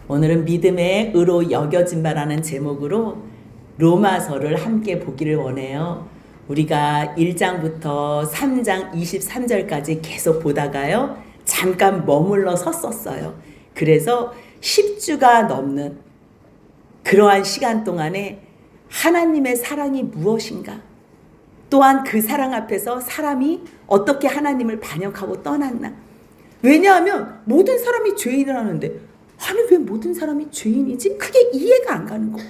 오늘은 믿음의 의로 여겨진 바라는 제목으로 로마서를 함께 보기를 원해요. 우리가 1장부터 3장 23절까지 계속 보다가요, 잠깐 머물러 섰었어요. 그래서 10주가 넘는 그러한 시간 동안에 하나님의 사랑이 무엇인가? 또한 그 사랑 앞에서 사람이 어떻게 하나님을 반역하고 떠났나? 왜냐하면 모든 사람이 죄인을 하는데, 아니 왜 모든 사람이 죄인이지? 그게 이해가 안 가는 거예요.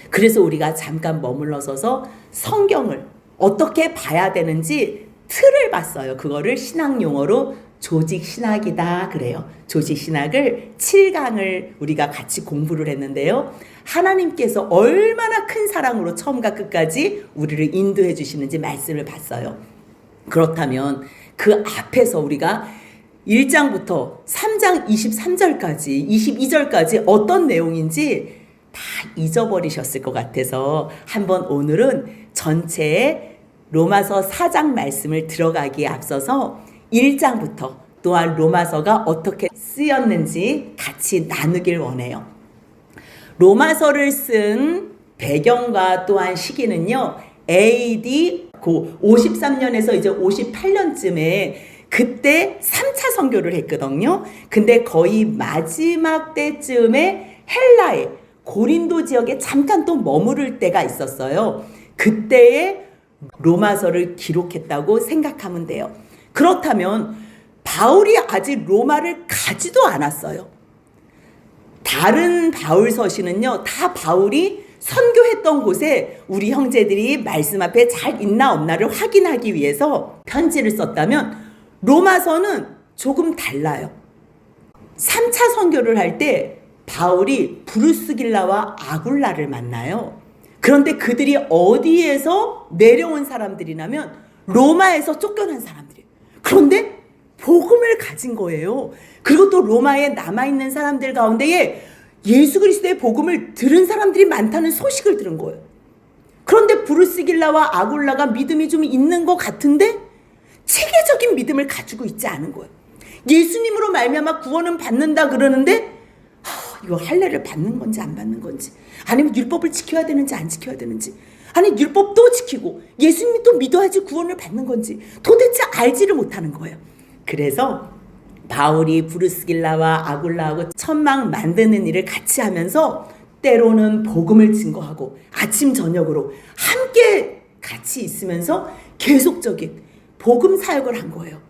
그래서 우리가 잠깐 머물러 서서 성경을 어떻게 봐야 되는지 틀을 봤어요. 그거를 신학 용어로 조직신학이다 그래요. 조직신학을 7강을 우리가 같이 공부를 했는데요. 하나님께서 얼마나 큰 사랑으로 처음과 끝까지 우리를 인도해 주시는지 말씀을 봤어요. 그렇다면 그 앞에서 우리가 1장부터 3장 23절까지 22절까지 어떤 내용인지 다 잊어버리셨을 것 같아서 한번 오늘은 전체의 로마서 4장 말씀을 들어가기에 앞서서 1장부터 또한 로마서가 어떻게 쓰였는지 같이 나누길 원해요. 로마서를 쓴 배경과 또한 시기는요, AD 53년에서 이제 58년쯤에 그때 3차 선교를 했거든요. 근데 거의 마지막 때쯤에 헬라에 고린도 지역에 잠깐 또 머무를 때가 있었어요. 그때에 로마서를 기록했다고 생각하면 돼요. 그렇다면 바울이 아직 로마를 가지도 않았어요. 다른 바울 서신은요, 다 바울이 선교했던 곳에 우리 형제들이 말씀 앞에 잘 있나 없나를 확인하기 위해서 편지를 썼다면, 로마서는 조금 달라요. 3차 선교를 할 때 바울이 브루스길라와 아굴라를 만나요. 그런데 그들이 어디에서 내려온 사람들이냐면 로마에서 쫓겨난 사람들이에요. 그런데 복음을 가진 거예요. 그리고 또 로마에 남아있는 사람들 가운데에 예수 그리스도의 복음을 들은 사람들이 많다는 소식을 들은 거예요. 그런데 브루스길라와 아굴라가 믿음이 좀 있는 것 같은데 체계적인 믿음을 가지고 있지 않은 거예요. 예수님으로 말미암아 구원은 받는다 그러는데 이거 할례를 받는 건지 안 받는 건지, 아니면 율법을 지켜야 되는지 안 지켜야 되는지, 아니 율법도 지키고 예수님이 또 믿어야지 구원을 받는 건지 도대체 알지를 못하는 거예요. 그래서 바울이 브루스길라와 아굴라하고 천막 만드는 일을 같이 하면서 때로는 복음을 증거하고 아침 저녁으로 함께 같이 있으면서 계속적인 복음 사역을 한 거예요.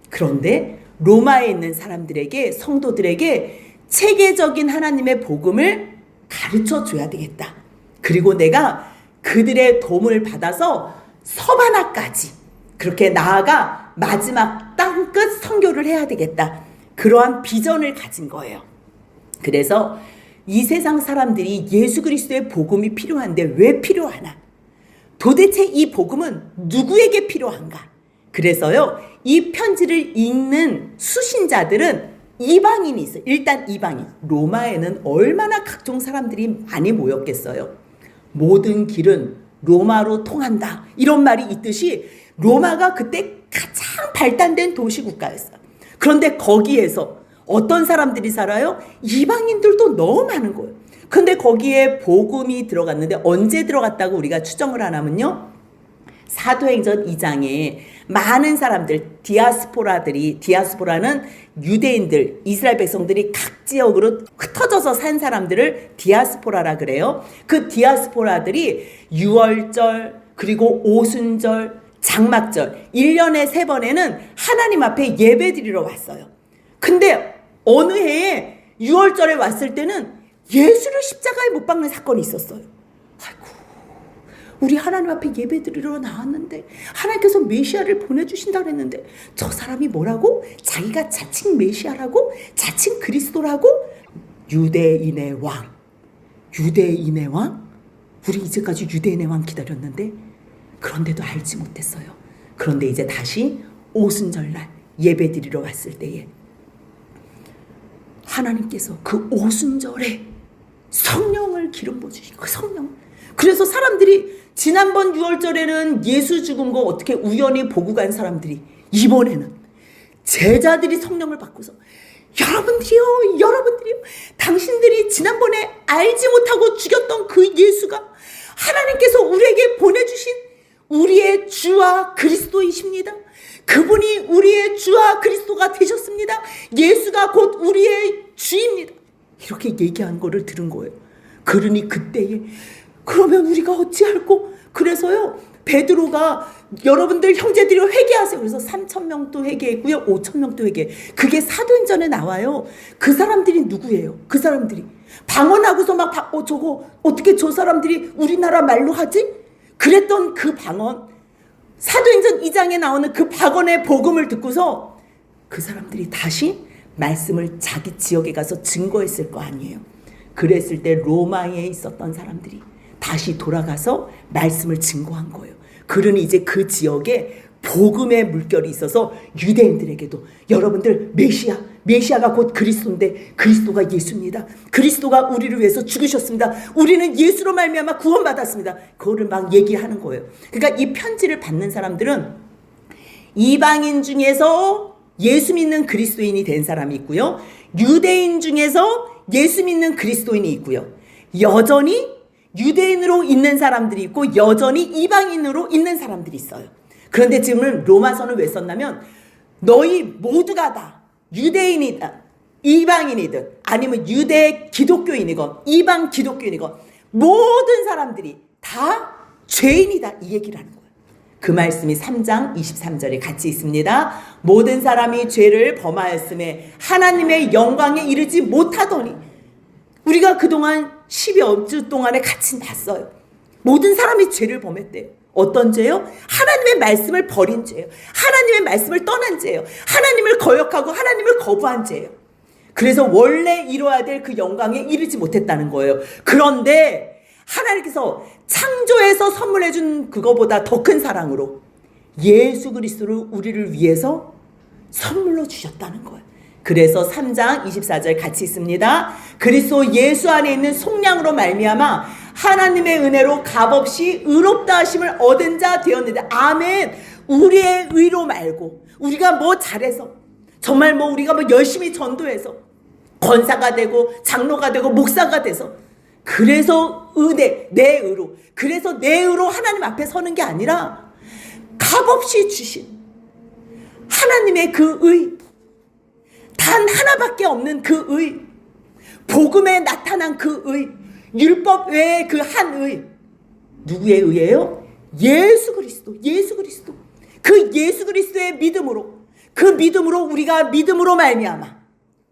그런데 로마에 있는 사람들에게, 성도들에게 체계적인 하나님의 복음을 가르쳐 줘야 되겠다. 그리고 내가 그들의 도움을 받아서 서바나까지 그렇게 나아가 마지막 땅끝 선교를 해야 되겠다. 그러한 비전을 가진 거예요. 그래서 이 세상 사람들이 예수 그리스도의 복음이 필요한데 왜 필요하나? 도대체 이 복음은 누구에게 필요한가? 그래서요, 이 편지를 읽는 수신자들은 이방인이 있어요. 일단 이방인. 로마에는 얼마나 각종 사람들이 많이 모였겠어요. 모든 길은 로마로 통한다, 이런 말이 있듯이 로마가 그때 가장 발달된 도시국가였어요. 그런데 거기에서 어떤 사람들이 살아요? 이방인들도 너무 많은 거예요. 근데 거기에 복음이 들어갔는데 언제 들어갔다고 우리가 추정을 하냐면요, 사도행전 2장에 많은 사람들, 디아스포라는 유대인들, 이스라엘 백성들이 각 지역으로 흩어져서 산 사람들을 디아스포라라 그래요. 그 디아스포라들이 유월절, 그리고 오순절, 장막절 1년에 3번에는 하나님 앞에 예배 드리러 왔어요. 근데 어느 해에 6월절에 왔을 때는 예수를 십자가에 못 박는 사건이 있었어요. 아이고, 우리 하나님 앞에 예배 드리러 나왔는데 하나님께서 메시아를 보내주신다고 했는데 저 사람이 뭐라고? 자기가 자칭 메시아라고? 자칭 그리스도라고? 유대인의 왕. 유대인의 왕? 우리 이제까지 유대인의 왕 기다렸는데 그런데도 알지 못했어요. 그런데 이제 다시 오순절날 예배 드리러 왔을 때에 하나님께서 그 오순절에 성령을 기름 부으신 그 성령. 그래서 사람들이 지난번 6월절에는 예수 죽은 거 어떻게 우연히 보고 간 사람들이 이번에는 제자들이 성령을 받고서 여러분들이요 예수가 하나님께서 우리에게 보내주신 우리의 주와 그리스도이십니다. 그분이 우리의 주와 그리스도가 되셨습니다. 예수가 곧 우리의 주입니다. 이렇게 얘기한 거를 들은 거예요. 그러니 그때에 그러면 우리가 어찌할꼬? 그래서요 베드로가 여러분들 형제들이 회개하세요. 그래서 3,000명도 회개했고요, 5,000명도 회개. 그게 사도행전에 나와요. 그 사람들이 누구예요? 그 사람들이 방언하고서 막 저거 어떻게 저 사람들이 우리나라 말로 하지? 그랬던 그 방언, 사도행전 2장에 나오는 그 방언의 복음을 듣고서 그 사람들이 다시 말씀을 자기 지역에 가서 증거했을 거 아니에요. 그랬을 때 로마에 있었던 사람들이 다시 돌아가서 말씀을 증거한 거예요. 그러니 이제 그 지역에 복음의 물결이 있어서 유대인들에게도 여러분들 메시아가 곧 그리스도인데 그리스도가 예수입니다. 그리스도가 우리를 위해서 죽으셨습니다. 우리는 예수로 말미암아 구원받았습니다. 그거를 막 얘기하는 거예요. 그러니까 이 편지를 받는 사람들은 이방인 중에서 예수 믿는 그리스도인이 된 사람이 있고요, 유대인 중에서 예수 믿는 그리스도인이 있고요, 여전히 유대인으로 있는 사람들이 있고 여전히 이방인으로 있는 사람들이 있어요. 그런데 지금은 로마서는 왜 썼냐면 너희 모두가 다 유대인이다, 이방인이든 아니면 유대 기독교인이건 이방 기독교인이건 모든 사람들이 다 죄인이다, 이 얘기를 하는 거예요. 그 말씀이 3장 23절에 같이 있습니다. 모든 사람이 죄를 범하였음에 하나님의 영광에 이르지 못하더니, 우리가 그동안 10여 주 동안에 같이 봤어요. 모든 사람이 죄를 범했대요. 어떤 죄요? 하나님의 말씀을 버린 죄예요. 하나님의 말씀을 떠난 죄예요. 하나님을 거역하고 하나님을 거부한 죄예요. 그래서 원래 이뤄야 될 그 영광에 이르지 못했다는 거예요. 그런데 하나님께서 창조해서 선물해 준 그거보다 더 큰 사랑으로 예수 그리스도를 우리를 위해서 선물로 주셨다는 거예요. 그래서 3장 24절 같이 있습니다. 그리스도 예수 안에 있는 속량으로 말미암아 하나님의 은혜로 값없이 의롭다 하심을 얻은 자 되었는데, 아멘. 우리의 의로 말고 우리가 뭐 잘해서 정말 뭐 우리가 뭐 열심히 전도해서 권사가 되고 장로가 되고 목사가 돼서 그래서 은혜, 내 의로, 그래서 내 의로 하나님 앞에 서는 게 아니라 값없이 주신 하나님의 그 의, 단 하나밖에 없는 그 의, 복음에 나타난 그 의, 율법 외에 그 한 의, 누구의 의예요? 예수 그리스도, 예수 그리스도. 그 예수 그리스도의 믿음으로, 그 믿음으로 우리가 믿음으로 말미암아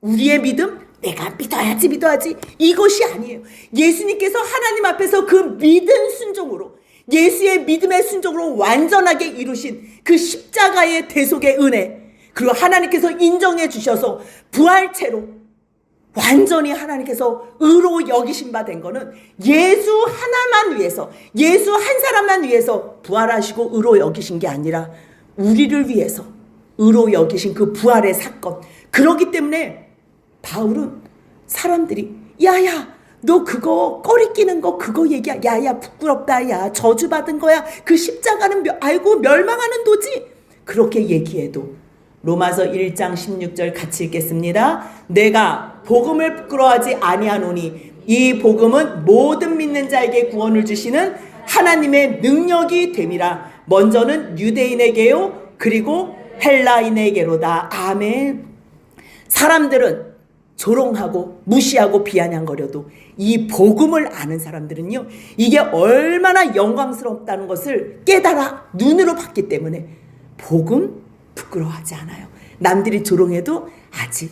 우리의 믿음, 내가 믿어야지 이것이 아니에요. 예수님께서 하나님 앞에서 그 믿음 순종으로, 예수의 믿음의 순종으로 완전하게 이루신 그 십자가의 대속의 은혜, 그리고 하나님께서 인정해 주셔서 부활체로 완전히 하나님께서 의로 여기신 바 된 거는 예수 하나만 위해서, 예수 한 사람만 위해서 부활하시고 의로 여기신 게 아니라 우리를 위해서 의로 여기신 그 부활의 사건. 그렇기 때문에 바울은 사람들이 야야 너 그거 꺼리 끼는 거 그거 얘기야, 야야 부끄럽다, 야 저주받은 거야, 그 십자가는 알고 멸망하는 도지, 그렇게 얘기해도 로마서 1장 16절 같이 읽겠습니다. 내가 복음을 부끄러워하지 아니하노니 이 복음은 모든 믿는 자에게 구원을 주시는 하나님의 능력이 됨이라. 먼저는 유대인에게요 그리고 헬라인에게로다. 아멘. 사람들은 조롱하고 무시하고 비아냥거려도 이 복음을 아는 사람들은요, 이게 얼마나 영광스럽다는 것을 깨달아 눈으로 봤기 때문에 복음 부끄러워하지 않아요. 남들이 조롱해도 아직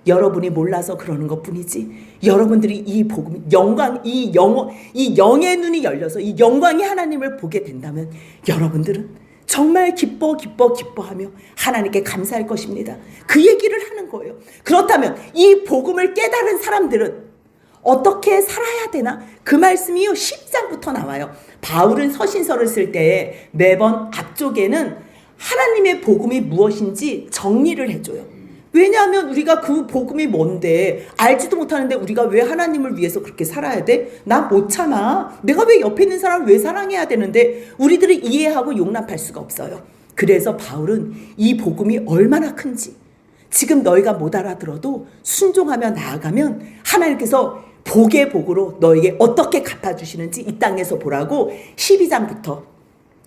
여러분이 몰라서 그러는 것 뿐이지, 여러분들이 이 복음, 영광, 이 영의 눈이 열려서 이 영광의 하나님을 보게 된다면 여러분들은 정말 기뻐하며 하나님께 감사할 것입니다. 그 얘기를 하는 거예요. 그렇다면 이 복음을 깨달은 사람들은 어떻게 살아야 되나? 그 말씀이요 10장부터 나와요. 바울은 서신서를 쓸 때 매번 앞쪽에는 하나님의 복음이 무엇인지 정리를 해줘요. 왜냐하면 우리가 그 복음이 뭔데 알지도 못하는데 우리가 왜 하나님을 위해서 그렇게 살아야 돼? 나 못 참아. 내가 왜 옆에 있는 사람을 왜 사랑해야 되는데 우리들이 이해하고 용납할 수가 없어요. 그래서 바울은 이 복음이 얼마나 큰지 지금 너희가 못 알아들어도 순종하며 나아가면 하나님께서 복의 복으로 너에게 어떻게 갚아주시는지 이 땅에서 보라고 12장부터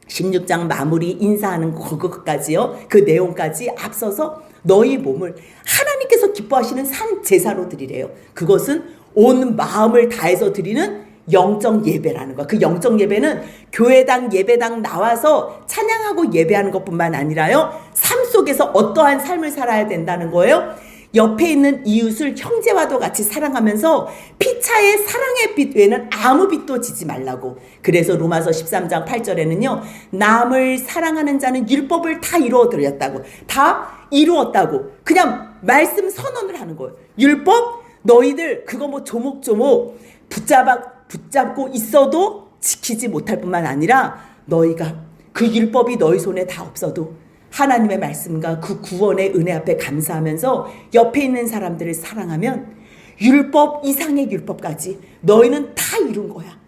16장 마무리 인사하는 그것까지요. 그 내용까지 앞서서 너희 몸을 하나님께서 기뻐하시는 산 제사로 드리래요. 그것은 온 마음을 다해서 드리는 영적 예배라는 거야. 그 영적 예배는 교회당 예배당 나와서 찬양하고 예배하는 것뿐만 아니라요. 삶 속에서 어떠한 삶을 살아야 된다는 거예요. 옆에 있는 이웃을 형제와도 같이 사랑하면서 피차의 사랑의 빛 외에는 아무 빛도 지지 말라고. 그래서 로마서 13장 8절에는요. 남을 사랑하는 자는 율법을 다 이루어드렸다고. 다 이루었다고. 그냥 말씀 선언을 하는 거예요. 율법 너희들 그거 뭐 조목조목 붙잡고 있어도 지키지 못할 뿐만 아니라 너희가 그 율법이 너희 손에 다 없어도 하나님의 말씀과 그 구원의 은혜 앞에 감사하면서 옆에 있는 사람들을 사랑하면 율법 이상의 율법까지 너희는 다 이룬 거야.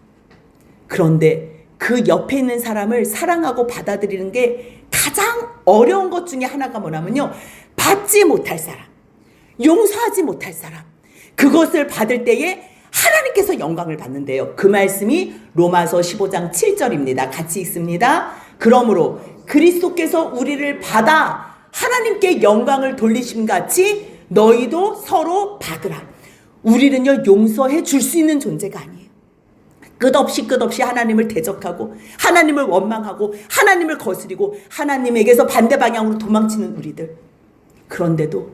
그런데 그 옆에 있는 사람을 사랑하고 받아들이는 게 가장 어려운 것 중에 하나가 뭐냐면요. 받지 못할 사람, 용서하지 못할 사람, 그것을 받을 때에 하나님께서 영광을 받는데요. 그 말씀이 로마서 15장 7절입니다. 같이 읽습니다. 그러므로 그리스도께서 우리를 받아 하나님께 영광을 돌리심 같이 너희도 서로 받으라. 우리는요 용서해 줄 수 있는 존재가 아니에요. 끝없이 하나님을 대적하고 하나님을 원망하고 하나님을 거스리고 하나님에게서 반대 방향으로 도망치는 우리들. 그런데도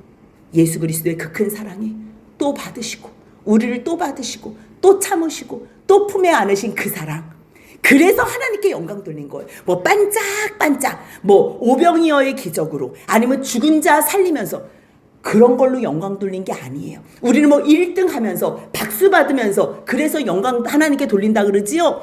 예수 그리스도의 그 큰 사랑이 또 받으시고 우리를 또 받으시고 또 참으시고 또 품에 안으신 그 사랑. 그래서 하나님께 영광 돌린 거예요. 뭐 반짝반짝 뭐 오병이어의 기적으로 아니면 죽은 자 살리면서 그런 걸로 영광 돌린 게 아니에요. 우리는 뭐 1등 하면서 박수 받으면서 그래서 영광 하나님께 돌린다 그러지요.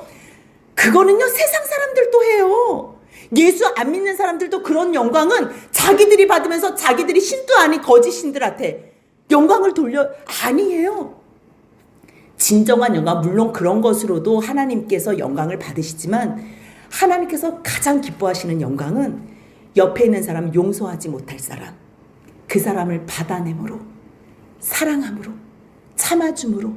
그거는요 세상 사람들도 해요. 예수 안 믿는 사람들도 그런 영광은 자기들이 받으면서 자기들이 신도 아닌 거짓 신들한테 영광을 돌려. 아니에요. 진정한 영광, 물론 그런 것으로도 하나님께서 영광을 받으시지만 하나님께서 가장 기뻐하시는 영광은 옆에 있는 사람 용서하지 못할 사람, 그 사람을 받아내므로 사랑함으로 참아줌으로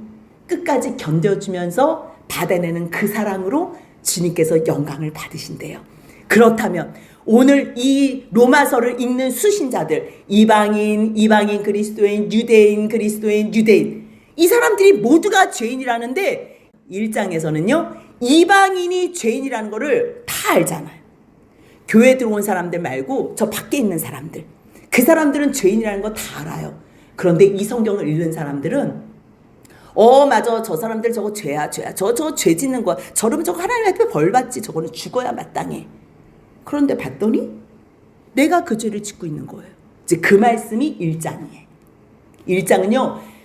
끝까지 견뎌주면서 받아내는 그 사랑으로 주님께서 영광을 받으신대요. 그렇다면 오늘 이 로마서를 읽는 수신자들, 이방인 그리스도인, 유대인 이 사람들이 모두가 죄인이라는데 1장에서는요 이방인이 죄인이라는 거를 다 알잖아요. 교회 들어온 사람들 말고 저 밖에 있는 사람들, 그 사람들은 죄인이라는 거 다 알아요. 그런데 이 성경을 읽는 사람들은 맞아, 저 사람들 저거 죄야 저 죄 짓는 거야, 저러면 저거 하나님 앞에 벌 받지, 저거는 죽어야 마땅해. 그런데 봤더니 내가 그 죄를 짓고 있는 거예요. 이제 그 말씀이 1장이에요. 1장은요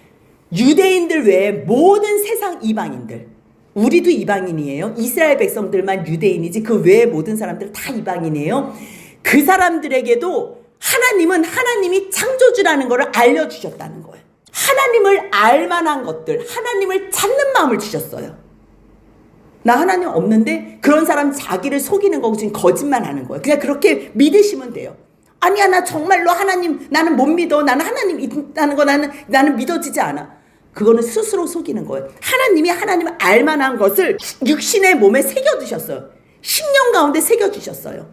유대인들 외에 모든 세상 이방인들, 우리도 이방인이에요. 이스라엘 백성들만 유대인이지 그 외의 모든 사람들 다 이방인이에요. 그 사람들에게도 하나님은 하나님이 창조주라는 것을 알려주셨다는 거예요. 하나님을 알만한 것들, 하나님을 찾는 마음을 주셨어요. 나 하나님 없는데 그런 사람 자기를 속이는 거고 지금 거짓말하는 거예요. 그냥 그렇게 믿으시면 돼요. 아니야, 나 정말로 하나님 나는 못 믿어. 나는 하나님 있다는 거 나는 믿어지지 않아. 그거는 스스로 속이는 거예요. 하나님이 하나님을 알만한 것을 육신의 몸에 새겨두셨어요. 10년 가운데 새겨주셨어요.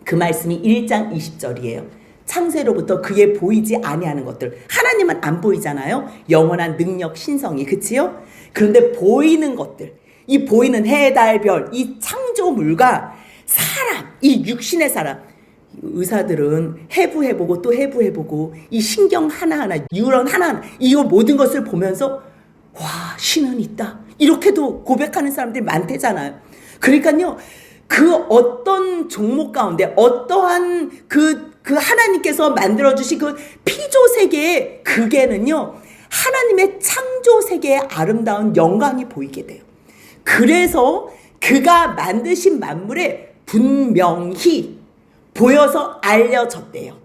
그 말씀이 1장 20절이에요. 창세로부터 그의 보이지 아니하는 것들. 하나님은 안 보이잖아요. 영원한 능력, 신성이. 그치요? 그런데 보이는 것들, 이 보이는 해, 달, 별, 이 창조물과 사람, 이 육신의 사람, 의사들은 해부해보고 또 해부해보고 이 신경 하나하나, 뉴런 하나하나 이거 모든 것을 보면서 와, 신은 있다 이렇게도 고백하는 사람들이 많대잖아요. 그러니까요 그 어떤 종목 가운데 어떠한 그 하나님께서 만들어주신 그 피조 세계의 극에는요 하나님의 창조 세계의 아름다운 영광이 보이게 돼요. 그래서 그가 만드신 만물에 분명히 보여서 알려졌대요.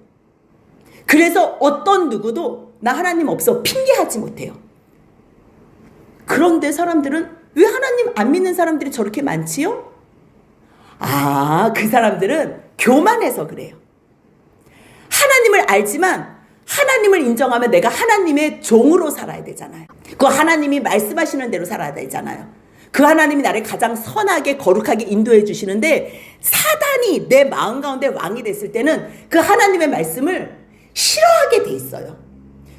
그래서 어떤 누구도 나 하나님 없어 핑계하지 못해요. 그런데 사람들은 왜 하나님 안 믿는 사람들이 저렇게 많지요? 그 사람들은 교만해서 그래요. 하나님을 알지만 하나님을 인정하면 내가 하나님의 종으로 살아야 되잖아요. 그 하나님이 말씀하시는 대로 살아야 되잖아요. 그 하나님이 나를 가장 선하게 거룩하게 인도해 주시는데 사단이 내 마음 가운데 왕이 됐을 때는 그 하나님의 말씀을 싫어하게 돼 있어요.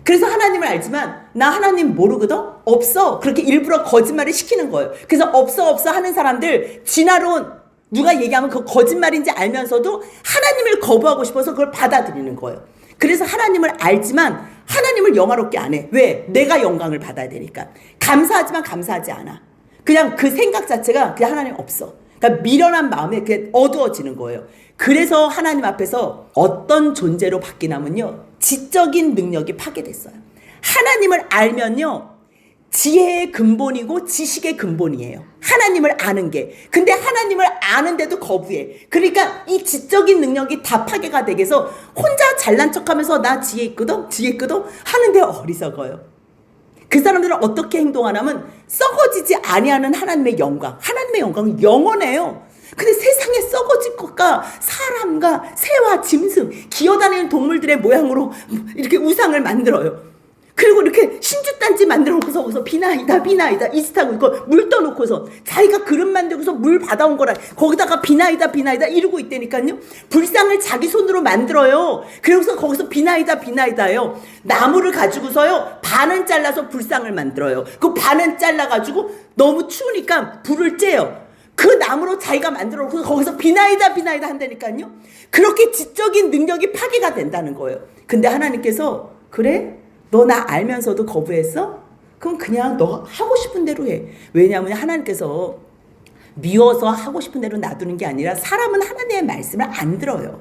그래서 하나님을 알지만 나 하나님 모르거든? 없어. 그렇게 일부러 거짓말을 시키는 거예요. 그래서 없어 하는 사람들 지나론 누가 얘기하면 그 거짓말인지 알면서도 하나님을 거부하고 싶어서 그걸 받아들이는 거예요. 그래서 하나님을 알지만 하나님을 영화롭게 안 해. 왜? 내가 영광을 받아야 되니까. 감사하지만 감사하지 않아. 그냥 그 생각 자체가 그냥 하나님 없어. 그러니까 미련한 마음에 그냥 어두워지는 거예요. 그래서 하나님 앞에서 어떤 존재로 바뀌냐면요, 지적인 능력이 파괴됐어요. 하나님을 알면요, 지혜의 근본이고 지식의 근본이에요. 하나님을 아는 게. 근데 하나님을 아는데도 거부해. 그러니까 이 지적인 능력이 다 파괴가 되게 해서 혼자 잘난 척하면서 나 지혜 있거든 하는데 어리석어요. 그 사람들은 어떻게 행동하냐면 썩어지지 아니하는 하나님의 영광. 하나님의 영광은 영원해요. 근데 세상에 썩어질 것과 사람과 새와 짐승, 기어다니는 동물들의 모양으로 이렇게 우상을 만들어요. 그리고 이렇게 신주단지 만들어 놓고서 거기서 비나이다 이스타고 있고 물 떠놓고서 자기가 그릇 만들고서 물 받아온 거라 거기다가 비나이다 이러고 있다니까요. 불상을 자기 손으로 만들어요. 그래서 거기서 비나이다요. 나무를 가지고서요 반은 잘라서 불상을 만들어요. 그 반은 잘라가지고 너무 추우니까 불을 쬐요. 그 나무로 자기가 만들어 놓고 거기서 비나이다 한다니까요. 그렇게 지적인 능력이 파괴가 된다는 거예요. 근데 하나님께서 그래? 너 나 알면서도 거부했어? 그럼 그냥 너 하고 싶은 대로 해. 왜냐하면 하나님께서 미워서 하고 싶은 대로 놔두는 게 아니라 사람은 하나님의 말씀을 안 들어요.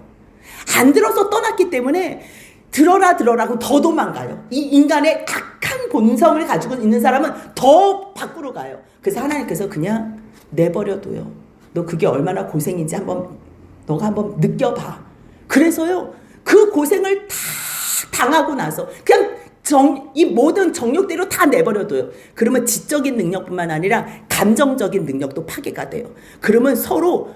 안 들어서 떠났기 때문에 들어라 하고 더 도망가요. 이 인간의 악한 본성을 가지고 있는 사람은 더 밖으로 가요. 그래서 하나님께서 그냥 내버려둬요. 너 그게 얼마나 고생인지 너가 한번 느껴봐. 그래서요 그 고생을 다 당하고 나서 그냥 이 모든 정욕대로 다 내버려둬요. 그러면 지적인 능력뿐만 아니라 감정적인 능력도 파괴가 돼요. 그러면 서로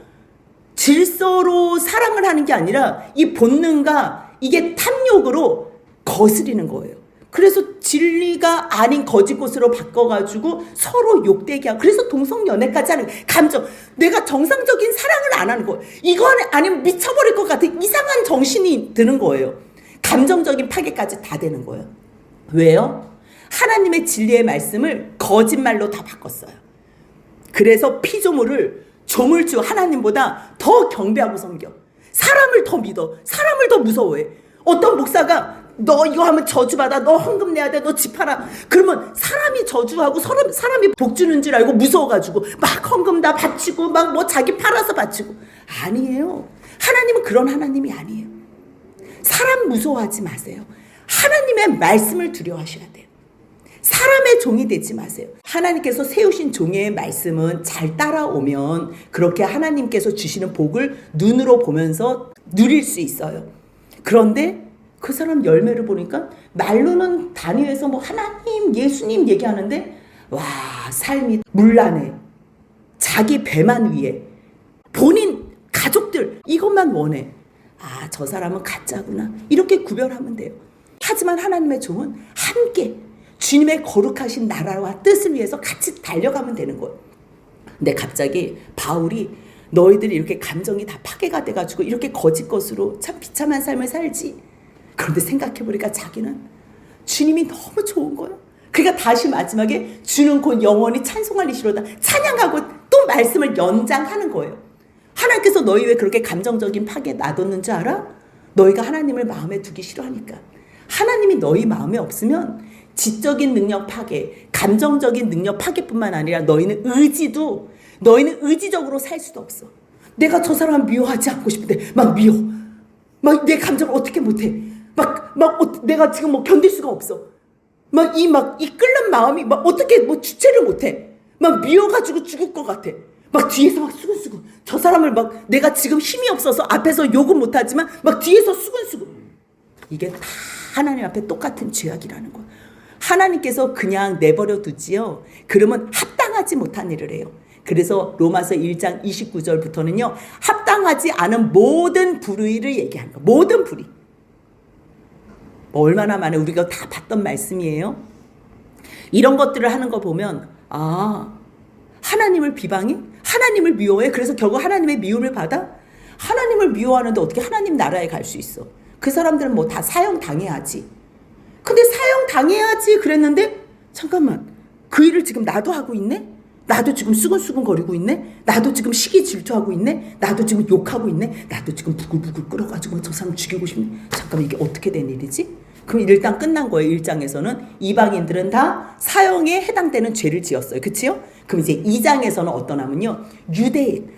질서로 사랑을 하는 게 아니라 이 본능과 이게 탐욕으로 거스리는 거예요. 그래서 진리가 아닌 거짓 것으로 바꿔가지고 서로 욕되게 하고 그래서 동성연애까지 하는 감정. 내가 정상적인 사랑을 안 하는 거예요. 이거 아니면 미쳐버릴 것 같은 이상한 정신이 드는 거예요. 감정적인 파괴까지 다 되는 거예요. 왜요? 하나님의 진리의 말씀을 거짓말로 다 바꿨어요. 그래서 피조물을 조물주 하나님보다 더 경배하고 섬겨. 사람을 더 믿어. 사람을 더 무서워해. 어떤 목사가 너 이거 하면 저주받아. 너 헌금 내야 돼. 너 집하라. 그러면 사람이 저주하고 사람이 복 주는 줄 알고 무서워가지고 막 헌금 다 바치고 막 뭐 자기 팔아서 바치고. 아니에요. 하나님은 그런 하나님이 아니에요. 사람 무서워하지 마세요. 하나님의 말씀을 두려워하셔야 돼요. 사람의 종이 되지 마세요. 하나님께서 세우신 종의 말씀은 잘 따라오면 그렇게 하나님께서 주시는 복을 눈으로 보면서 누릴 수 있어요. 그런데 그 사람 열매를 보니까 말로는 단위에서 뭐 하나님, 예수님 얘기하는데 와, 삶이 문란해. 자기 배만 위해. 본인 가족들 이것만 원해. 아, 저 사람은 가짜구나. 이렇게 구별하면 돼요. 하지만 하나님의 종은 함께 주님의 거룩하신 나라와 뜻을 위해서 같이 달려가면 되는 거예요. 근데 갑자기 바울이 너희들이 이렇게 감정이 다 파괴가 돼가지고 이렇게 거짓 것으로 참 비참한 삶을 살지. 그런데 생각해보니까 자기는 주님이 너무 좋은 거예요. 그러니까 다시 마지막에 주는 곧 영원히 찬송하리시로다 찬양하고 또 말씀을 연장하는 거예요. 하나님께서 너희 왜 그렇게 감정적인 파괴 놔뒀는 줄 알아? 너희가 하나님을 마음에 두기 싫어하니까. 하나님이 너희 마음에 없으면 지적인 능력 파괴, 감정적인 능력 파괴뿐만 아니라 너희는 의지적으로 살 수도 없어. 내가 저 사람을 미워하지 않고 싶은데 막 미워. 막 내 감정을 어떻게 못해. 내가 지금 뭐 견딜 수가 없어. 이 끓는 마음이 막 어떻게 뭐 주체를 못해. 막 미워가지고 죽을 것 같아. 막 뒤에서 막 수근수근. 저 사람을 막 내가 지금 힘이 없어서 앞에서 욕은 못하지만 막 뒤에서 수근수근. 이게 다 하나님 앞에 똑같은 죄악이라는 거야. 하나님께서 그냥 내버려 두지요. 그러면 합당하지 못한 일을 해요. 그래서 로마서 1장 29절부터는요. 합당하지 않은 모든 불의를 얘기하는 거야. 모든 불의. 뭐 얼마나 많이 우리가 다 봤던 말씀이에요. 이런 것들을 하는 거 보면 하나님을 비방해? 하나님을 미워해? 그래서 결국 하나님의 미움을 받아? 하나님을 미워하는데 어떻게 하나님 나라에 갈 수 있어? 그 사람들은 뭐 다 사형 당해야지. 근데 사형 당해야지 그랬는데 잠깐만, 그 일을 지금 나도 하고 있네? 나도 지금 수근수근 거리고 있네? 나도 지금 시기 질투하고 있네? 나도 지금 욕하고 있네? 나도 지금 부글부글 끓어가지고 저 사람 죽이고 싶네? 잠깐만, 이게 어떻게 된 일이지? 그럼 일단 끝난 거예요. 1장에서는 이방인들은 다 사형에 해당되는 죄를 지었어요. 그치요? 그럼 이제 2장에서는 어떤 하면요, 유대인,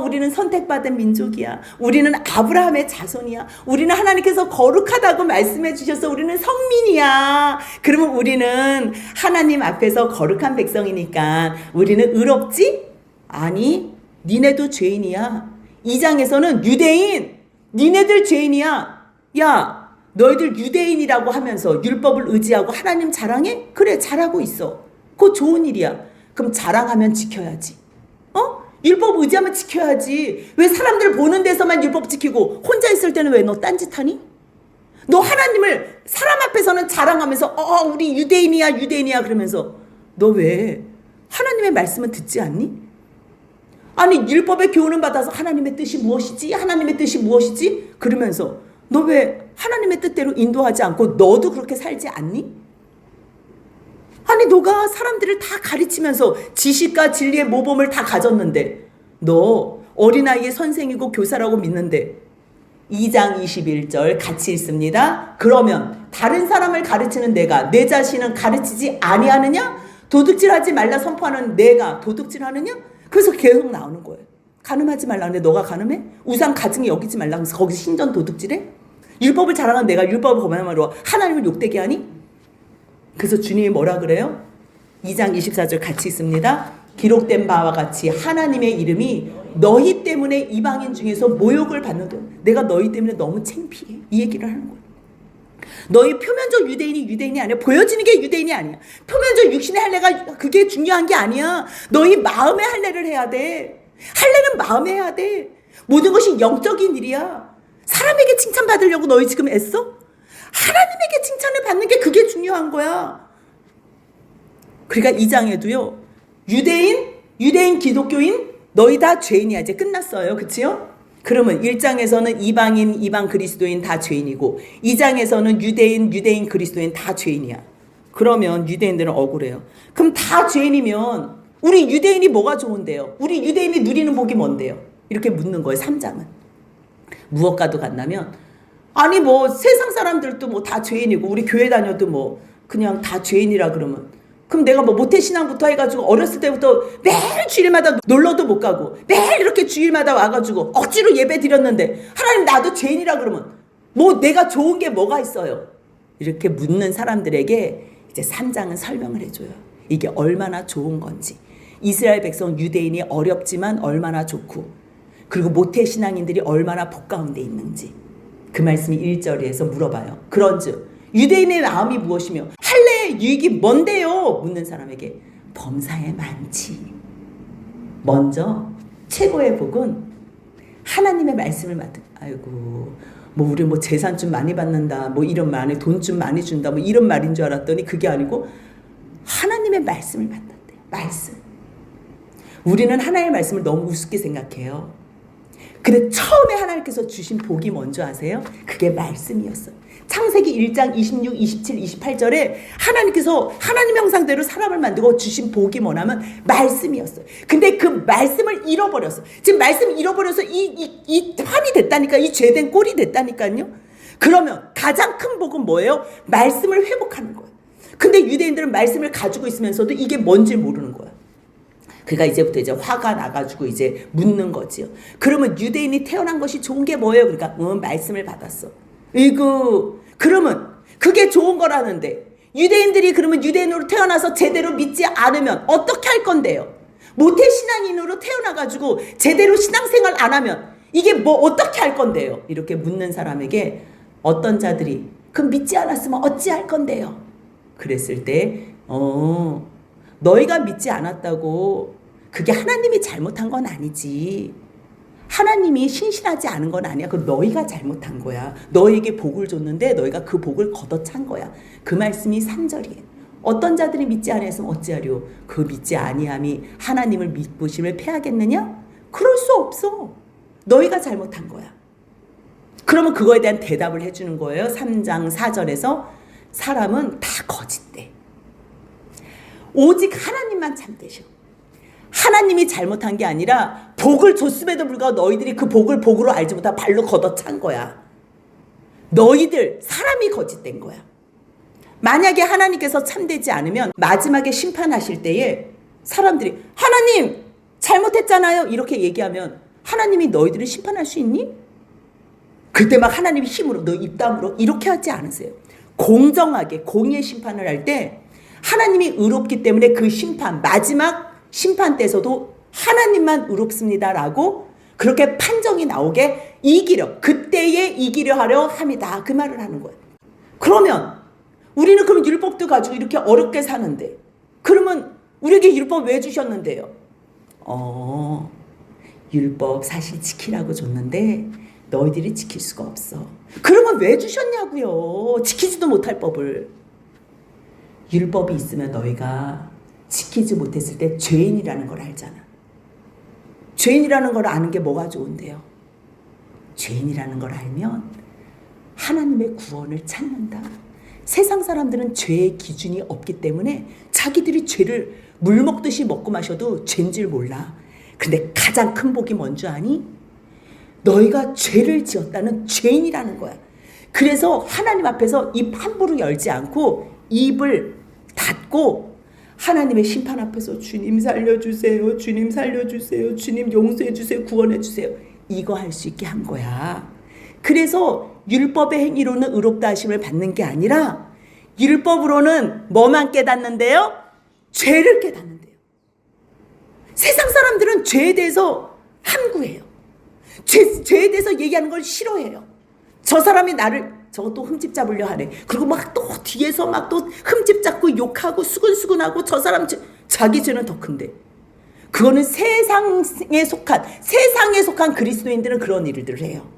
우리는 선택받은 민족이야. 우리는 아브라함의 자손이야. 우리는 하나님께서 거룩하다고 말씀해 주셔서 우리는 성민이야. 그러면 우리는 하나님 앞에서 거룩한 백성이니까 우리는 의롭지? 아니, 니네도 죄인이야. 2장에서는 유대인, 니네들 죄인이야. 야, 너희들 유대인이라고 하면서 율법을 의지하고 하나님 자랑해? 그래, 잘하고 있어. 그거 좋은 일이야. 그럼 자랑하면 지켜야지. 율법 의지하면 지켜야지. 왜 사람들 보는 데서만 율법 지키고 혼자 있을 때는 왜 너 딴짓하니? 너 하나님을 사람 앞에서는 자랑하면서 우리 유대인이야 그러면서 너 왜 하나님의 말씀은 듣지 않니? 아니, 율법의 교훈을 받아서 하나님의 뜻이 무엇이지? 하나님의 뜻이 무엇이지? 그러면서 너 왜 하나님의 뜻대로 인도하지 않고 너도 그렇게 살지 않니? 아니, 너가 사람들을 다 가르치면서 지식과 진리의 모범을 다 가졌는데 너 어린아이의 선생이고 교사라고 믿는데 2장 21절 같이 읽습니다. 그러면 다른 사람을 가르치는 내가 내 자신은 가르치지 아니하느냐? 도둑질하지 말라 선포하는 내가 도둑질하느냐? 그래서 계속 나오는 거예요. 간음하지 말라는데 너가 간음해? 우상 가증에 여기지 말라 그래서 거기서 신전 도둑질해? 율법을 자랑한 내가 율법을 범함으로 하나님을 욕되게 하니? 그래서 주님이 뭐라 그래요? 2장 24절 같이 있습니다. 기록된 바와 같이 하나님의 이름이 너희 때문에 이방인 중에서 모욕을 받는다. 내가 너희 때문에 너무 창피해. 이 얘기를 하는 거예요. 너희 표면적 유대인이 아니야. 보여지는 게 유대인이 아니야. 표면적 육신의 할례가 그게 중요한 게 아니야. 너희 마음의 할례를 해야 돼. 할례는 마음에 해야 돼. 모든 것이 영적인 일이야. 사람에게 칭찬받으려고 너희 지금 애써? 하나님에게 칭찬을 받는 게 그게 중요한 거야. 그러니까 2장에도요. 유대인, 기독교인, 너희 다 죄인이야. 이제 끝났어요. 그치요? 그러면 1장에서는 이방 그리스도인 다 죄인이고 2장에서는 유대인, 그리스도인 다 죄인이야. 그러면 유대인들은 억울해요. 그럼 다 죄인이면 우리 유대인이 뭐가 좋은데요? 우리 유대인이 누리는 복이 뭔데요? 이렇게 묻는 거예요. 3장은. 무엇과도 같냐면 아니 뭐 세상 사람들도 뭐 다 죄인이고 우리 교회 다녀도 뭐 그냥 다 죄인이라 그러면 그럼 내가 뭐 모태신앙부터 해가지고 어렸을 때부터 매일 주일마다 놀러도 못 가고 매일 이렇게 주일마다 와가지고 억지로 예배 드렸는데 하나님 나도 죄인이라 그러면 뭐 내가 좋은 게 뭐가 있어요? 이렇게 묻는 사람들에게 이제 3장은 설명을 해줘요. 이게 얼마나 좋은 건지. 이스라엘 백성 유대인이 어렵지만 얼마나 좋고 그리고 모태신앙인들이 얼마나 복 가운데 있는지. 그 말씀이 1절에서 물어봐요. 그런즉 유대인의 마음이 무엇이며 할례의 유익이 뭔데요? 묻는 사람에게 범사에 많지. 먼저 최고의 복은 하나님의 말씀을 맡은. 아이고 뭐 우리 뭐 재산 좀 많이 받는다 뭐 이런 말에 돈 좀 많이 준다 뭐 이런 말인 줄 알았더니 그게 아니고 하나님의 말씀을 맡았대요. 말씀. 우리는 하나님의 말씀을 너무 우습게 생각해요. 근데 처음에 하나님께서 주신 복이 뭔지 아세요? 그게 말씀이었어요. 창세기 1장 26, 27, 28절에 하나님께서 하나님의 형상대로 사람을 만들고 주신 복이 뭐냐면 말씀이었어요. 근데 그 말씀을 잃어버렸어. 지금 말씀 잃어버려서 이 판이 됐다니까. 이 죄된 꼴이 됐다니까요. 그러면 가장 큰 복은 뭐예요? 말씀을 회복하는 거예요. 근데 유대인들은 말씀을 가지고 있으면서도 이게 뭔지 모르는 거예요. 그러니까 이제부터 이제 화가 나가지고 이제 묻는 거지요. 그러면 유대인이 태어난 것이 좋은 게 뭐예요? 그러니까 말씀을 받았어. 그러면 그게 좋은 거라는데 유대인들이 그러면 유대인으로 태어나서 제대로 믿지 않으면 어떻게 할 건데요? 모태신앙인으로 태어나가지고 제대로 신앙생활 안 하면 이게 뭐 어떻게 할 건데요? 이렇게 묻는 사람에게 어떤 자들이 그럼 믿지 않았으면 어찌할 건데요? 그랬을 때 너희가 믿지 않았다고 그게 하나님이 잘못한 건 아니지. 하나님이 신실하지 않은 건 아니야. 그 너희가 잘못한 거야. 너희에게 복을 줬는데 너희가 그 복을 걷어찬 거야. 그 말씀이 3절이에요. 어떤 자들이 믿지 아니하였으면 어찌하리요? 그 믿지 아니함이 하나님을 믿으심을 패하겠느냐? 그럴 수 없어. 너희가 잘못한 거야. 그러면 그거에 대한 대답을 해주는 거예요. 3장 4절에서 사람은 다 거짓돼. 오직 하나님만 참되셔. 하나님이 잘못한 게 아니라 복을 줬음에도 불구하고 너희들이 그 복을 복으로 알지 못하고 발로 걷어찬 거야. 너희들 사람이 거짓된 거야. 만약에 하나님께서 참되지 않으면 마지막에 심판하실 때에 사람들이 하나님 잘못했잖아요 이렇게 얘기하면 하나님이 너희들을 심판할 수 있니? 그때 막 하나님이 힘으로 너 입담으로 이렇게 하지 않으세요. 공정하게 공의의 심판을 할 때 하나님이 의롭기 때문에 그 심판 마지막 심판 때에서도 하나님만 의롭습니다라고 그렇게 판정이 나오게 그때에 이기려 하려 함이다 그 말을 하는 거예요. 그러면 우리는 그럼 율법도 가지고 이렇게 어렵게 사는데 그러면 우리에게 율법 왜 주셨는데요? 율법 사실 지키라고 줬는데 너희들이 지킬 수가 없어. 그러면 왜 주셨냐고요. 지키지도 못할 법을. 율법이 있으면 너희가 지키지 못했을 때 죄인이라는 걸 알잖아. 죄인이라는 걸 아는 게 뭐가 좋은데요? 죄인이라는 걸 알면 하나님의 구원을 찾는다. 세상 사람들은 죄의 기준이 없기 때문에 자기들이 죄를 물 먹듯이 먹고 마셔도 죄인 줄 몰라. 근데 가장 큰 복이 뭔 줄 아니? 너희가 죄를 지었다는 죄인이라는 거야. 그래서 하나님 앞에서 입 함부로 열지 않고 입을 닫고 하나님의 심판 앞에서 주님 살려주세요. 주님 살려주세요. 주님 용서해주세요. 구원해주세요. 이거 할 수 있게 한 거야. 그래서 율법의 행위로는 의롭다 하심을 받는 게 아니라 율법으로는 뭐만 깨닫는데요? 죄를 깨닫는데요. 세상 사람들은 죄에 대해서 함구해요. 죄에 대해서 얘기하는 걸 싫어해요. 저 사람이 나를 저것도 흠집 잡으려 하네. 그리고 막 또 뒤에서 막 또 흠집 잡고 욕하고 수근수근하고 저 사람 자기 죄는 더 큰데. 그거는 세상에 속한 그리스도인들은 그런 일들을 해요.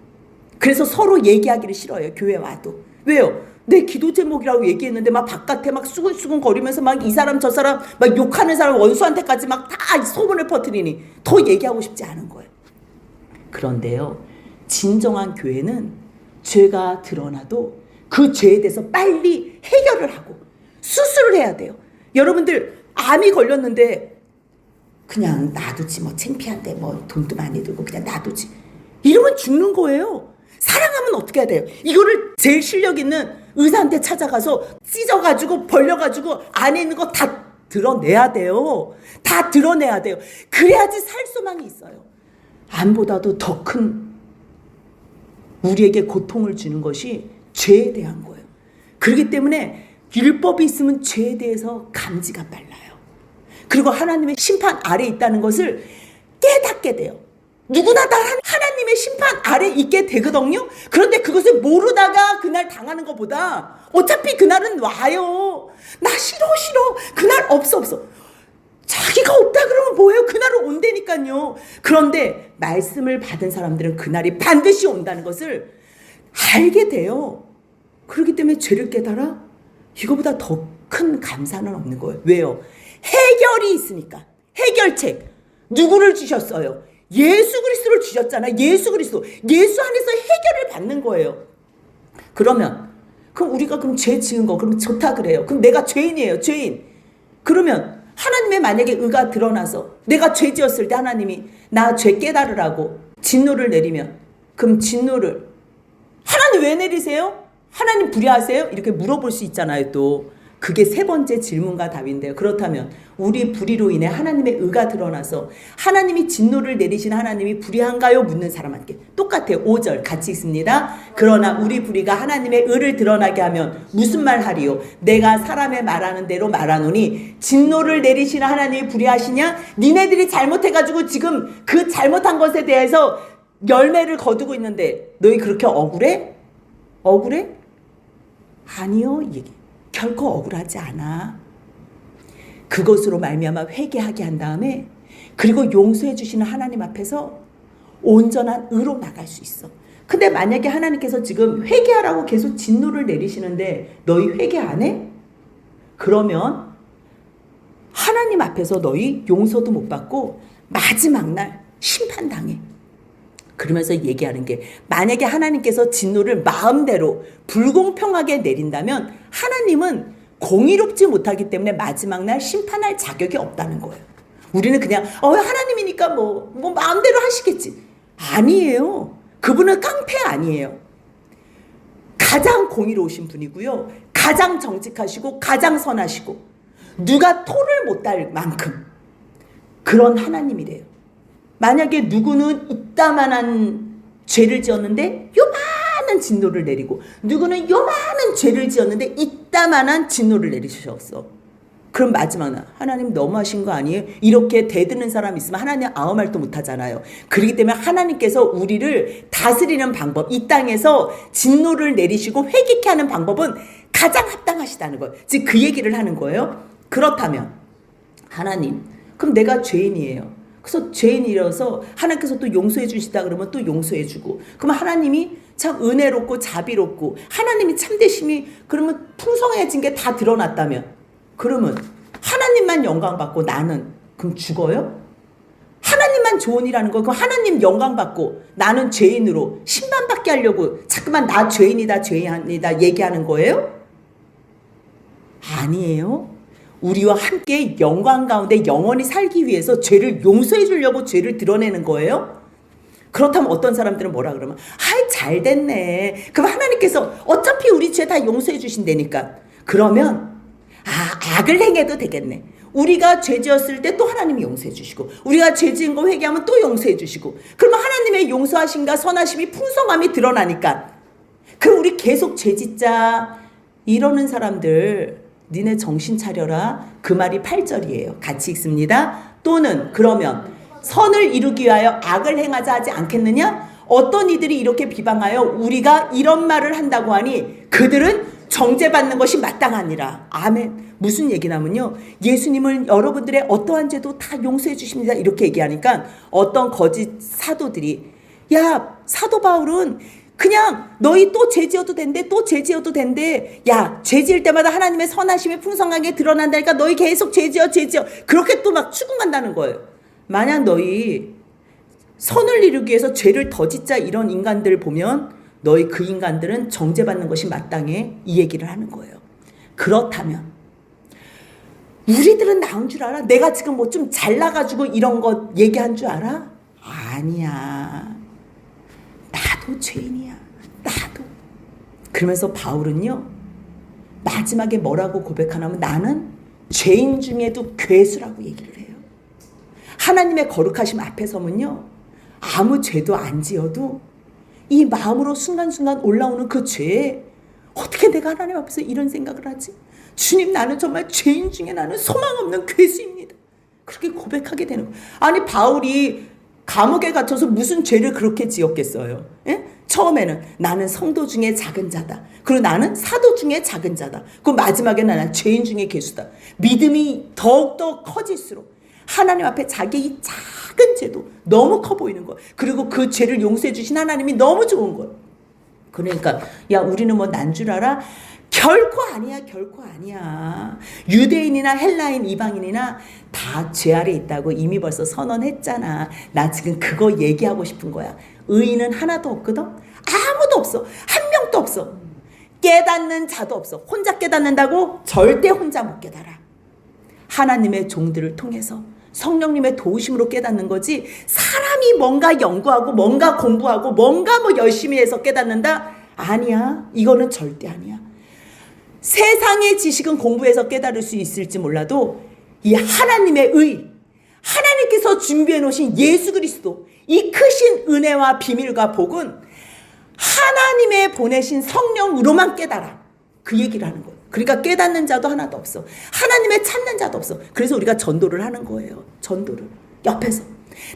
그래서 서로 얘기하기를 싫어해요. 교회 와도. 왜요? 내 기도 제목이라고 얘기했는데 막 바깥에 막 수근수근 거리면서 막 이 사람 저 사람 막 욕하는 사람 원수한테까지 막 다 소문을 퍼뜨리니 더 얘기하고 싶지 않은 거예요. 그런데요, 진정한 교회는 죄가 드러나도 그 죄에 대해서 빨리 해결을 하고 수술을 해야 돼요. 여러분들 암이 걸렸는데 그냥 놔두지 뭐 창피한데 뭐 돈도 많이 들고 그냥 놔두지 이러면 죽는 거예요. 사랑하면 어떻게 해야 돼요? 이거를 제일 실력 있는 의사한테 찾아가서 찢어가지고 벌려가지고 안에 있는 거 다 드러내야 돼요. 다 드러내야 돼요. 그래야지 살 소망이 있어요. 암보다도 더 큰 우리에게 고통을 주는 것이 죄에 대한 거예요. 그렇기 때문에 율법이 있으면 죄에 대해서 감지가 빨라요. 그리고 하나님의 심판 아래 있다는 것을 깨닫게 돼요. 누구나 다 하나님의 심판 아래 있게 되거든요. 그런데 그것을 모르다가 그날 당하는 것보다 어차피 그날은 와요. 나 싫어. 그날 없어. 자기가 없다 그러면 뭐예요? 그날은 온다니까요. 그런데 말씀을 받은 사람들은 그날이 반드시 온다는 것을 알게 돼요. 그렇기 때문에 죄를 깨달아? 이거보다 더 큰 감사는 없는 거예요. 왜요? 해결이 있으니까. 해결책. 누구를 주셨어요? 예수 그리스도를 주셨잖아. 예수 안에서 해결을 받는 거예요. 그럼 우리가 죄 지은 거 그럼 좋다 그래요. 그럼 내가 죄인이에요. 죄인. 그러면 하나님의 만약에 의가 드러나서 내가 죄 지었을 때 하나님이 나 죄 깨달으라고 진노를 내리면 그럼 진노를 하나님 왜 내리세요? 하나님 불의하세요? 이렇게 물어볼 수 있잖아요. 또 그게 세 번째 질문과 답인데요. 그렇다면 우리 불의로 인해 하나님의 의가 드러나서 하나님이 진노를 내리신 하나님이 불의한가요? 묻는 사람한테 똑같아요. 5절 같이 읽습니다. 그러나 우리 불의가 하나님의 의를 드러나게 하면 무슨 말 하리요? 내가 사람의 말하는 대로 말하노니 진노를 내리시는 하나님이 불의하시냐? 니네들이 잘못해가지고 지금 그 잘못한 것에 대해서 열매를 거두고 있는데 너희 그렇게 억울해? 아니요. 결코 억울하지 않아. 그것으로 말미암아 회개하게 한 다음에 그리고 용서해 주시는 하나님 앞에서 온전한 의로 나갈 수 있어. 근데 만약에 하나님께서 지금 회개하라고 계속 진노를 내리시는데 너희 회개 안 해? 그러면 하나님 앞에서 너희 용서도 못 받고 마지막 날 심판당해. 그러면서 얘기하는 게, 만약에 하나님께서 진노를 마음대로 불공평하게 내린다면 하나님은 공의롭지 못하기 때문에 마지막 날 심판할 자격이 없다는 거예요. 우리는 그냥 하나님이니까 뭐 마음대로 하시겠지. 아니에요. 그분은 깡패 아니에요. 가장 공의로우신 분이고요. 가장 정직하시고 가장 선하시고 누가 토를 못 달 만큼 그런 하나님이래요. 만약에 누구는 이따만한 죄를 지었는데 요만한 진노를 내리고, 누구는 요만한 죄를 지었는데 이따만한 진노를 내리셨어. 그럼 마지막 날 하나님 너무하신 거 아니에요? 이렇게 대드는 사람 있으면 하나님 아무 말도 못하잖아요. 그렇기 때문에 하나님께서 우리를 다스리는 방법, 이 땅에서 진노를 내리시고 회개케 하는 방법은 가장 합당하시다는 거예요. 지금 그 얘기를 하는 거예요. 그렇다면 하나님, 그럼 내가 죄인이에요. 그래서 죄인이라서 하나님께서 또 용서해 주시다 그러면 또 용서해 주고, 그러면 하나님이 참 은혜롭고 자비롭고 하나님이 참되심이 그러면 풍성해진 게 다 드러났다면, 그러면 하나님만 영광 받고 나는 그럼 죽어요? 하나님만 좋은 일 하는 거, 그럼 하나님 영광 받고 나는 죄인으로 신방받게 하려고 자꾸만 나 죄인이다 얘기하는 거예요? 아니에요. 우리와 함께 영광 가운데 영원히 살기 위해서 죄를 용서해 주려고 죄를 드러내는 거예요? 그렇다면 어떤 사람들은 뭐라 그러면, 아이 잘 됐네. 그럼 하나님께서 어차피 우리 죄 다 용서해 주신다니까. 그러면 악을 행해도 되겠네. 우리가 죄 지었을 때 또 하나님이 용서해 주시고, 우리가 죄 지은 거 회개하면 또 용서해 주시고, 그러면 하나님의 용서하심과 선하심이 풍성함이 드러나니까, 그럼 우리 계속 죄 짓자 이러는 사람들, 니네 정신 차려라. 그 말이 8절이에요. 같이 읽습니다. 또는 그러면 선을 이루기 위하여 악을 행하자 하지 않겠느냐? 어떤 이들이 이렇게 비방하여 우리가 이런 말을 한다고 하니 그들은 정죄받는 것이 마땅하니라. 아멘. 무슨 얘기냐면요, 예수님은 여러분들의 어떠한 죄도 다 용서해 주십니다 이렇게 얘기하니까 어떤 거짓 사도들이, 야 사도 바울은 그냥 너희 또 죄 지어도 된대, 또 죄 지어도 된대. 야, 죄 지을 때마다 하나님의 선하심이 풍성하게 드러난다니까 너희 계속 죄 지어. 그렇게 또 막 추궁한다는 거예요. 만약 너희 선을 이루기 위해서 죄를 더 짓자 이런 인간들 보면 너희 그 인간들은 정죄받는 것이 마땅해, 이 얘기를 하는 거예요. 그렇다면 우리들은 나은 줄 알아? 내가 지금 뭐 좀 잘나가지고 이런 것 얘기한 줄 알아? 아니야. 나도 죄인이야. 나도. 그러면서 바울은요, 마지막에 뭐라고 고백하냐면 나는 죄인 중에도 괴수라고 얘기를 해요. 하나님의 거룩하심 앞에 서면요, 아무 죄도 안 지어도 이 마음으로 순간순간 올라오는 그 죄에 어떻게 내가 하나님 앞에서 이런 생각을 하지? 주님, 나는 정말 죄인 중에 나는 소망 없는 괴수입니다. 그렇게 고백하게 되는 거예요. 아니 바울이 감옥에 갇혀서 무슨 죄를 그렇게 지었겠어요? 예? 처음에는 나는 성도 중에 작은 자다. 그리고 나는 사도 중에 작은 자다. 그 마지막에 나는 죄인 중에 괴수다. 믿음이 더욱더 커질수록 하나님 앞에 자기의 이 작은 죄도 너무 커 보이는 거예요. 그리고 그 죄를 용서해 주신 하나님이 너무 좋은 거예요. 그러니까 야, 우리는 뭐 난 줄 알아? 결코 아니야. 결코 아니야. 유대인이나 헬라인, 이방인이나 다 죄 아래 있다고 이미 벌써 선언했잖아. 나 지금 그거 얘기하고 싶은 거야. 의인은 하나도 없거든. 아무도 없어. 한 명도 없어. 깨닫는 자도 없어. 혼자 깨닫는다고? 절대 혼자 못 깨달아. 하나님의 종들을 통해서 성령님의 도우심으로 깨닫는 거지, 사람이 뭔가 연구하고 뭔가 공부하고 뭔가 뭐 열심히 해서 깨닫는다? 아니야. 이거는 절대 아니야. 세상의 지식은 공부해서 깨달을 수 있을지 몰라도 이 하나님의 의, 하나님께서 준비해 놓으신 예수 그리스도, 이 크신 은혜와 비밀과 복은 하나님의 보내신 성령으로만 깨달아. 그 얘기를 하는 거예요. 그러니까 깨닫는 자도 하나도 없어. 하나님의 찾는 자도 없어. 그래서 우리가 전도를 하는 거예요. 전도를. 옆에서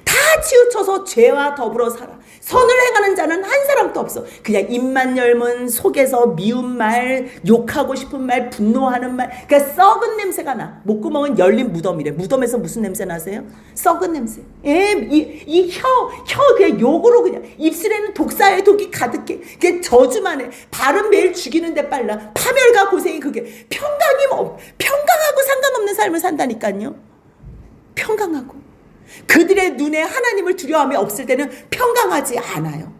다 치우쳐서 죄와 더불어 살아. 선을 행하는 자는 한 사람도 없어. 그냥 입만 열면 속에서 미운 말, 욕하고 싶은 말, 분노하는 말, 그러니까 썩은 냄새가 나. 목구멍은 열린 무덤이래. 무덤에서 무슨 냄새 나세요? 썩은 냄새. 이 혀 그냥 욕으로 그냥 입술에는 독사의 독이 가득해. 그게 저주만 해. 발은 매일 죽이는데 빨라. 파멸과 고생이 그게 평강하고 상관없는 삶을 산다니까요. 평강하고. 그들의 눈에 하나님을 두려움이 없을 때는 평강하지 않아요.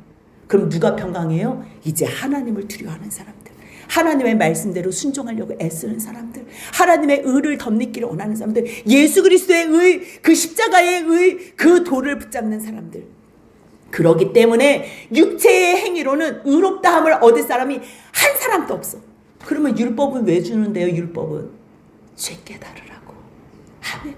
그럼 누가 평강해요? 이제 하나님을 두려워하는 사람들, 하나님의 말씀대로 순종하려고 애쓰는 사람들, 하나님의 의를 덧입기를 원하는 사람들, 예수 그리스도의 의, 그 십자가의 의, 그 도를 붙잡는 사람들. 그렇기 때문에 육체의 행위로는 의롭다함을 얻을 사람이 한 사람도 없어. 그러면 율법은 왜 주는데요? 율법은 죄 깨달으라고. 아멘.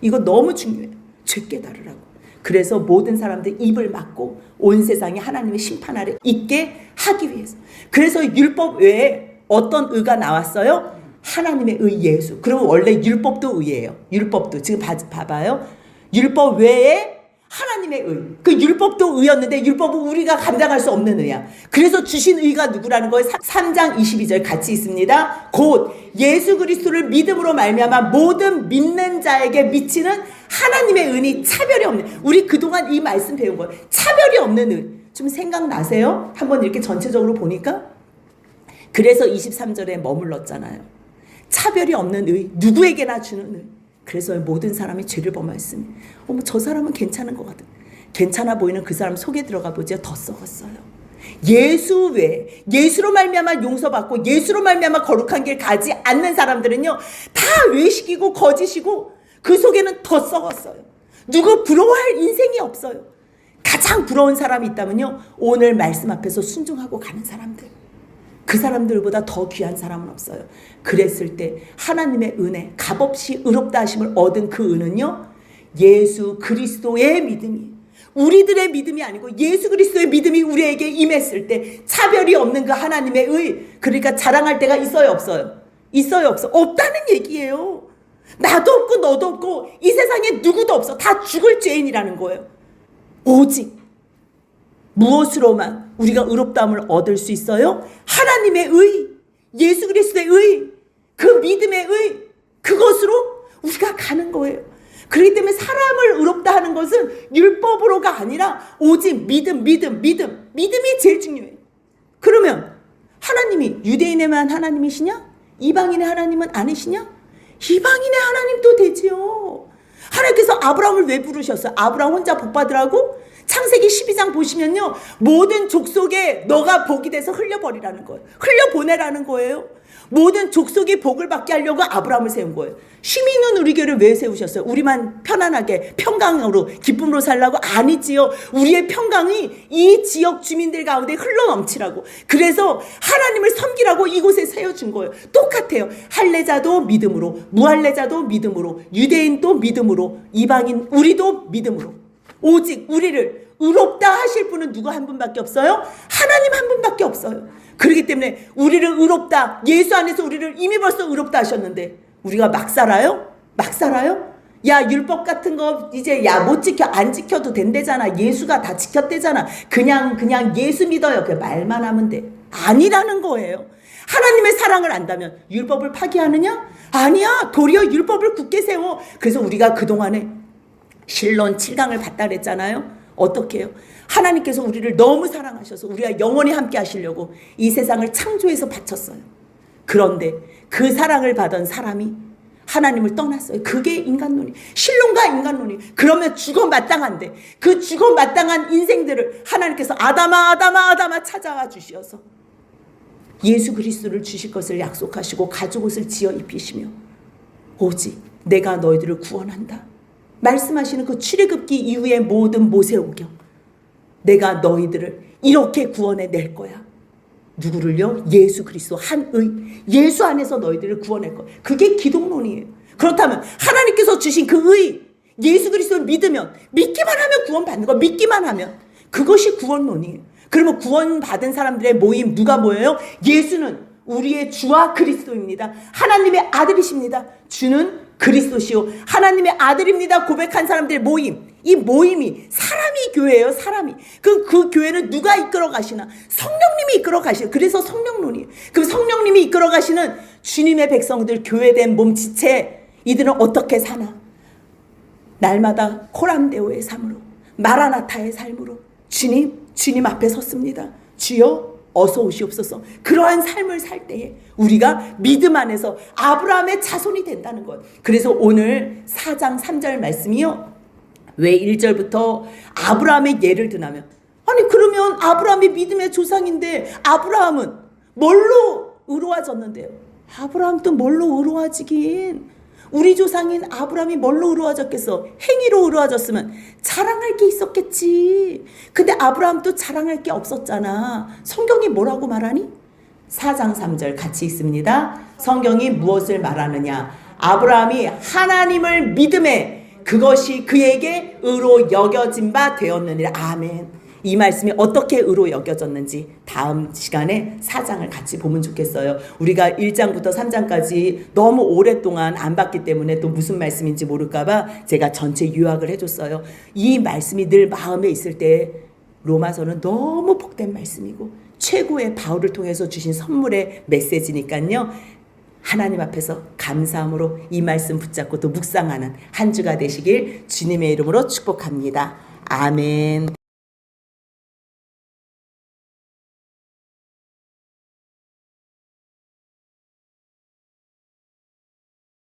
이거 너무 중요해요. 죄 깨달으라고. 그래서 모든 사람들 입을 막고 온 세상이 하나님의 심판 아래 있게 하기 위해서. 그래서 율법 외에 어떤 의가 나왔어요? 하나님의 의 예수. 그러면 원래 율법도 의예요. 율법도 지금 봐봐요. 율법 외에 하나님의 의. 그 율법도 의였는데 율법은 우리가 감당할 수 없는 의야. 그래서 주신 의가 누구라는 거예요? 3장 22절 같이 있습니다. 곧 예수 그리스도를 믿음으로 말미암아 모든 믿는 자에게 미치는 하나님의 은이 차별이 없는. 우리 그동안 이 말씀 배운 거예요. 차별이 없는 은. 좀 생각나세요? 한번 이렇게 전체적으로 보니까. 그래서 23절에 머물렀잖아요. 차별이 없는 의. 누구에게나 주는 의. 그래서 모든 사람이 죄를 범하였으니 어머 저 사람은 괜찮은 것 같아. 괜찮아 보이는 그 사람 속에 들어가 보자. 더 썩었어요. 예수 외에 예수로 말미암아 용서받고 예수로 말미암아 거룩한 길 가지 않는 사람들은요 다 외식이고 거짓이고 그 속에는 더 썩었어요. 누구 부러워할 인생이 없어요. 가장 부러운 사람이 있다면요 오늘 말씀 앞에서 순종하고 가는 사람들. 그 사람들보다 더 귀한 사람은 없어요. 그랬을 때 하나님의 은혜, 값없이 의롭다 하심을 얻은 그 은은요 예수 그리스도의 믿음이, 우리들의 믿음이 아니고 예수 그리스도의 믿음이 우리에게 임했을 때 차별이 없는 그 하나님의 의, 그러니까 자랑할 때가 있어요 없어요? 있어요 없어? 없다는 얘기예요. 나도 없고 너도 없고 이 세상에 누구도 없어. 다 죽을 죄인이라는 거예요. 오직 무엇으로만 우리가 의롭다함을 얻을 수 있어요? 하나님의 의, 예수 그리스도의 의, 그 믿음의 의, 그것으로 우리가 가는 거예요. 그렇기 때문에 사람을 의롭다 하는 것은 율법으로가 아니라 오직 믿음이 제일 중요해요. 그러면 하나님이 유대인에만 하나님이시냐? 이방인의 하나님은 아니시냐? 이방인의 하나님도 되지요. 하나님께서 아브라함을 왜 부르셨어요? 아브라함 혼자 복 받으라고? 창세기 12장 보시면요 모든 족속에 너가 복이 돼서 흘려버리라는 거예요. 흘려보내라는 거예요. 모든 족속이 복을 받게 하려고 아브라함을 세운 거예요. 쉼 있는 우리 교회를 왜 세우셨어요? 우리만 편안하게 평강으로 기쁨으로 살라고? 아니지요. 우리의 평강이 이 지역 주민들 가운데 흘러넘치라고. 그래서 하나님을 섬기라고 이곳에 세워준 거예요. 똑같아요. 할례자도 믿음으로, 무할례자도 믿음으로, 유대인도 믿음으로, 이방인 우리도 믿음으로. 오직 우리를 의롭다 하실 분은 누구 한 분밖에 없어요? 하나님 한 분밖에 없어요. 그렇기 때문에 우리를 의롭다, 예수 안에서 우리를 이미 벌써 의롭다 하셨는데 우리가 막 살아요? 막 살아요? 야 율법 같은 거 이제 야 못 지켜 안 지켜도 된대잖아. 예수가 다 지켰대잖아. 그냥 예수 믿어요. 그 말만 하면 돼. 아니라는 거예요. 하나님의 사랑을 안다면 율법을 파기하느냐? 아니야. 도리어 율법을 굳게 세워. 그래서 우리가 그동안에 실론 7강을 봤다 그랬잖아요. 어떻게 해요? 하나님께서 우리를 너무 사랑하셔서 우리가 영원히 함께 하시려고 이 세상을 창조해서 바쳤어요. 그런데 그 사랑을 받은 사람이 하나님을 떠났어요. 그게 인간론이. 실론과 인간론이. 그러면 죽어 마땅한데 그 죽어 마땅한 인생들을 하나님께서 아담아 찾아와 주시어서 예수 그리스도를 주실 것을 약속하시고 가죽옷을 지어 입히시며 오직 내가 너희들을 구원한다 말씀하시는 그 출애굽기 이후의 모든 모세오경, 내가 너희들을 이렇게 구원해 낼 거야. 누구를요? 예수 그리스도 한의, 예수 안에서 너희들을 구원할 거야. 그게 기독론이에요. 그렇다면 하나님께서 주신 그 의, 예수 그리스도를 믿으면, 믿기만 하면 구원받는 거, 믿기만 하면 그것이 구원론이에요. 그러면 구원받은 사람들의 모임 누가 모여요? 예수는 우리의 주와 그리스도입니다. 하나님의 아들이십니다. 주는 그리스도시요 하나님의 아들입니다. 고백한 사람들의 모임. 이 모임이 사람이 교회예요. 사람이. 그럼 그 교회는 누가 이끌어 가시나? 성령님이 이끌어 가시요. 그래서 성령론이에요. 그럼 성령님이 이끌어 가시는 주님의 백성들, 교회된 몸 지체, 이들은 어떻게 사나? 날마다 코람데오의 삶으로, 마라나타의 삶으로 주님 앞에 섰습니다. 주여 어서 오시옵소서. 그러한 삶을 살 때에 우리가 믿음 안에서 아브라함의 자손이 된다는 것. 그래서 오늘 4장 3절 말씀이요, 왜 1절부터 아브라함의 예를 드냐면, 아니 그러면 아브라함이 믿음의 조상인데 아브라함은 뭘로 의로워졌는데요? 아브라함도 뭘로 의로워지긴, 우리 조상인 아브라함이 뭘로 의로워졌겠어? 행위로 의로워졌으면 자랑할 게 있었겠지. 근데 아브라함도 자랑할 게 없었잖아. 성경이 뭐라고 말하니? 4장 3절 같이 있습니다. 성경이 무엇을 말하느냐? 아브라함이 하나님을 믿음에 그것이 그에게 의로 여겨진 바 되었느니라. 아멘. 이 말씀이 어떻게 의로 여겨졌는지 다음 시간에 4장을 같이 보면 좋겠어요. 우리가 1장부터 3장까지 너무 오랫동안 안 봤기 때문에 또 무슨 말씀인지 모를까봐 제가 전체 요약을 해줬어요. 이 말씀이 늘 마음에 있을 때 로마서는 너무 복된 말씀이고 최고의 바울을 통해서 주신 선물의 메시지니까요. 하나님 앞에서 감사함으로 이 말씀 붙잡고 또 묵상하는 한 주가 되시길 주님의 이름으로 축복합니다. 아멘.